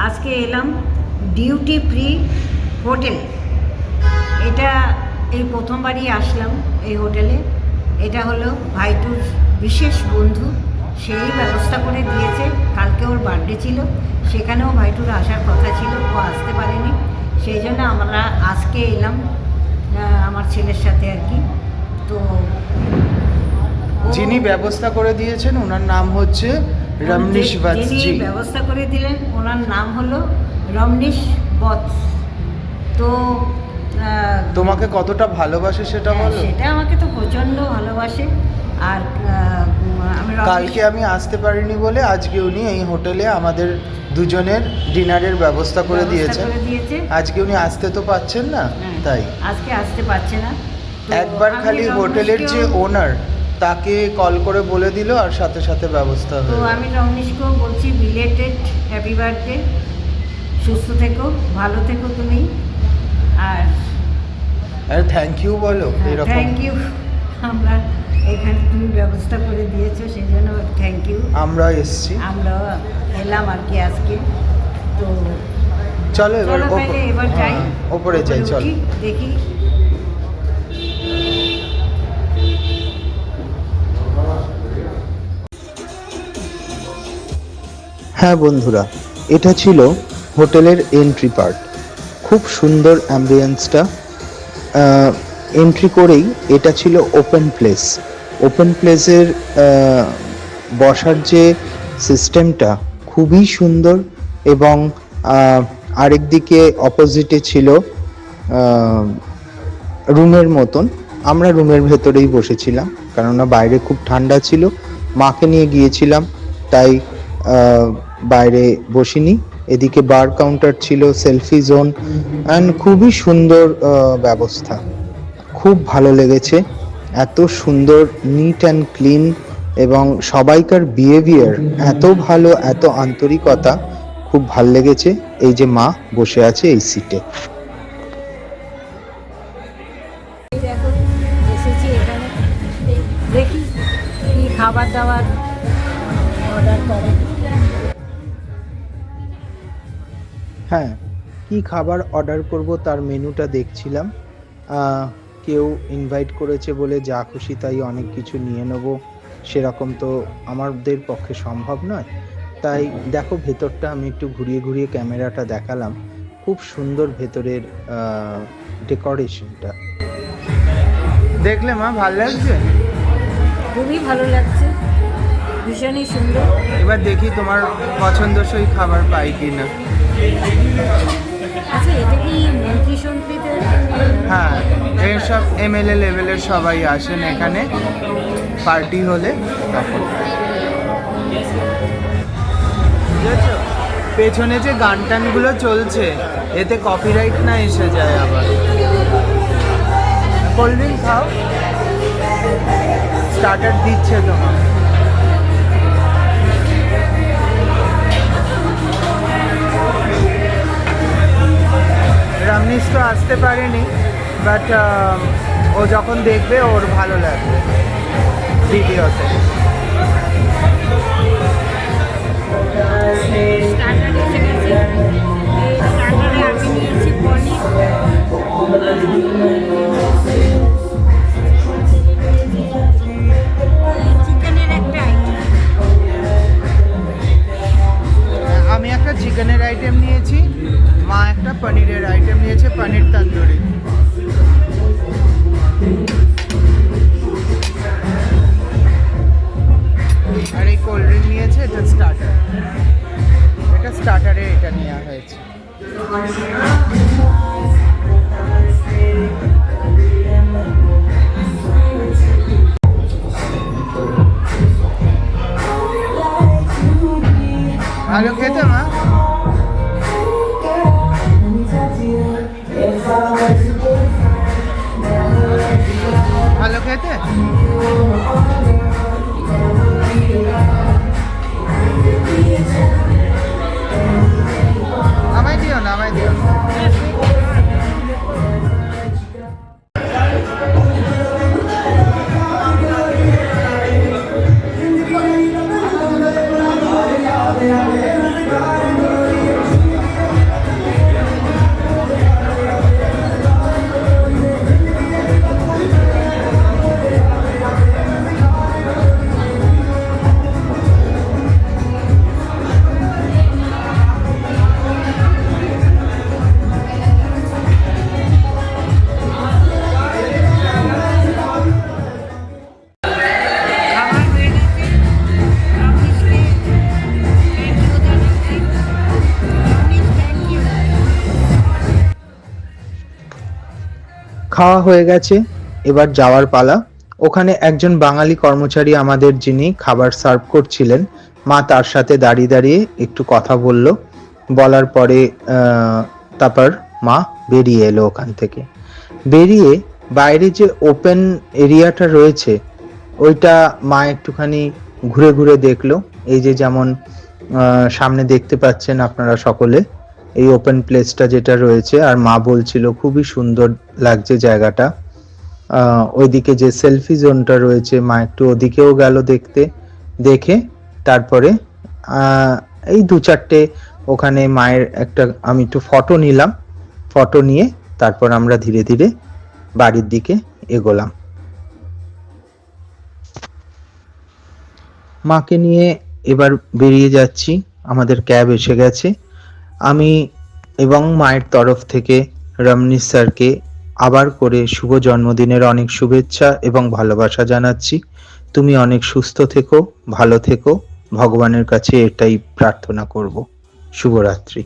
আজকে এলাম duty free hotel. এটা এই প্রথমবারই আসলাম এই হোটেলে। এটা হলো ভাইটুর বিশেষ বন্ধু, সেই ব্যবস্থা করে দিয়েছে। কালকে ওর বার্থডে ছিল, সেখানেও ভাইটুর আসার কথা ছিল, ও আসতে পারেনি। সেই জন্য আমরা আজকে এলাম আমার ছেলের সাথে আর কি। তো যিনি ব্যবস্থা করে দিয়েছেন ওনার নাম হচ্ছে রমনীশ বৎস জি। যিনি ব্যবস্থা করে দিলেন ওনার নাম হলো রমনীশ বৎস। তো তোমাকে কতটা ভালোবাসে সেটা বলো। সেটা আমাকে তো প্রচণ্ড ভালোবাসে। আর আমি কালকে আমি আসতে পারিনি বলে আজকে উনি এই হোটেলে আমাদের দুজনের ডিনারের ব্যবস্থা করে দিয়েছে। আজকে উনি আসতে তো পাচ্ছেন না, তাই আজকে আসতে পারছে না। একবার খালি হোটেলের যে ওনার তাকে কল করে বলে দিল আর সাথে সাথে ব্যবস্থা তো হলো। আমি রমনীশকেও বলছি বিলেটেড হ্যাপি বার্থডে, সুস্থ থেকো, ভালো থেকো তুমি। আর থ্যাংক ইউ বলো এরকম। থ্যাংক ইউ, আমরা এখানে তুমি ব্যবস্থা করে দিয়েছো সেই জন্য থ্যাংক ইউ। আমরা এসছি, আমরা এলাম আর কি আজকে। তো চলো এবার যাই, ওপরে যাই, চলো দেখি। হ্যাঁ বন্ধুরা, এটা ছিল হোটেলের এন্ট্রি পার্ট। খুব সুন্দর অ্যাম্বিয়েন্সটা। এন্ট্রি করেই এটা ছিল ওপেন প্লেস। ওপেন প্লেসের বসার যে সিস্টেমটা খুবই সুন্দর, এবং আরেকদিকে অপোজিটে ছিল রুমের মতন। আমরা রুমের ভেতরেই বসেছিলাম, কেননা বাইরে খুব ঠান্ডা ছিল। মাকে নিয়ে গিয়েছিলাম, তাই বাইরে বসিনি। এদিকে বার কাউন্টার ছিল, সেলফি জোন, অ্যান্ড খুবই সুন্দর ব্যবস্থা। খুব ভালো লেগেছে, এত সুন্দর, নিট অ্যান্ড ক্লিন, এবং সবাইকার বিহেভিয়ার এত ভালো, এত আন্তরিকতা, খুব ভাল লেগেছে। এই যে মা বসে আছে এই সিটে। এসেছি এখানে, দেখি কি খাবার দাবার অর্ডার করে। হ্যাঁ, কি খাবার অর্ডার করব তার মেনুটা দেখছিলাম। কেউ ইনভাইট করেছে বলে যা খুশি তাই অনেক কিছু নিয়ে নেব, সেরকম তো আমাদের পক্ষে সম্ভব নয়। তাই দেখো ভেতরটা আমি একটু ঘুরিয়ে ঘুরিয়ে ক্যামেরাটা দেখালাম। খুব সুন্দর ভেতরের ডেকোরেশনটা। দেখলে মা, ভালো লাগছে? খুবই ভালো লাগছে, ভীষণই সুন্দর। এবার দেখি তোমার পছন্দসই খাবার পাই কিনা। আচ্ছা, এটা কি মন্ত্রী সন্ত্রীদের? হ্যাঁ, এইসব এমএলএ লেভেলের সবাই আসেন এখানে পার্টি হলে তখন। বুঝেছো, পেছনে যে গান টানগুলো চলছে এতে কপিরাইট না এসে যায় আবার। কোল্ড ড্রিঙ্ক খাও, স্টার্টার দিচ্ছে তোমার। রমনীশ তো আসতে পারেনি, বাট ও যখন দেখবে ওর ভালো লাগবে ভিডিওতে। স্টার্টার এসে গেছে। এই স্টার্টারে আমি নিয়েছি পনির, চিকেনের একটা আইটেম। আমি একটা চিকেনের আইটেম নিয়েছি, মা একটা পনিরের আইটেম নিয়েছে, পনির তন্দুরি। আর এই কোল্ড ড্রিঙ্ক নিয়েছে, এটা স্টার্টার। এটা স্টার্টারে এটা নেওয়া হয়েছে। ভালো খেতে মা? ভালো খেতে? আমায় দিও না, আমায় দিও না। খাওয়া হয়ে গেছে, এবার যাওয়ার পালা। ওখানে একজন বাঙালি কর্মচারী আমাদের, যিনি খাবার সার্ভ করছিলেন, মা তার সাথে দাঁড়িয়ে দাঁড়িয়ে একটু কথা বলল। বলার পরে তারপর মা বেরিয়ে এলো ওখান থেকে। বেরিয়ে বাইরে যে ওপেন এরিয়াটা রয়েছে ওইটা মা একটুখানি ঘুরে ঘুরে দেখলো। এই যে যেমন সামনে দেখতে পাচ্ছেন আপনারা সকলে, এই ওপেন প্লেসটা যেটা রয়েছে, আর মা বলছিল খুবই সুন্দর লাগছে জায়গাটা। ওইদিকে যে সেলফি জোনটা রয়েছে, মা একটু ওদিকেও গেল দেখতে। দেখে তারপরে এই 2-4টে ওখানে মায়ের একটা আমি একটু ফটো নিলাম। ফটো নিয়ে তারপর আমরা ধীরে ধীরে বাড়ির দিকে এগোলাম। মাকে নিয়ে এবার বেরিয়ে যাচ্ছি, আমাদের ক্যাব এসে গেছে। আমি এবং মায়ের তরফ থেকে রমনীশ স্যারকে আবার করে শুভ জন্মদিনের অনেক শুভেচ্ছা এবং ভালোবাসা জানাচ্ছি। তুমি অনেক সুস্থ থেকো, ভালো থেকো, ভগবানের কাছে এটাই প্রার্থনা করব। শুভরাত্রি।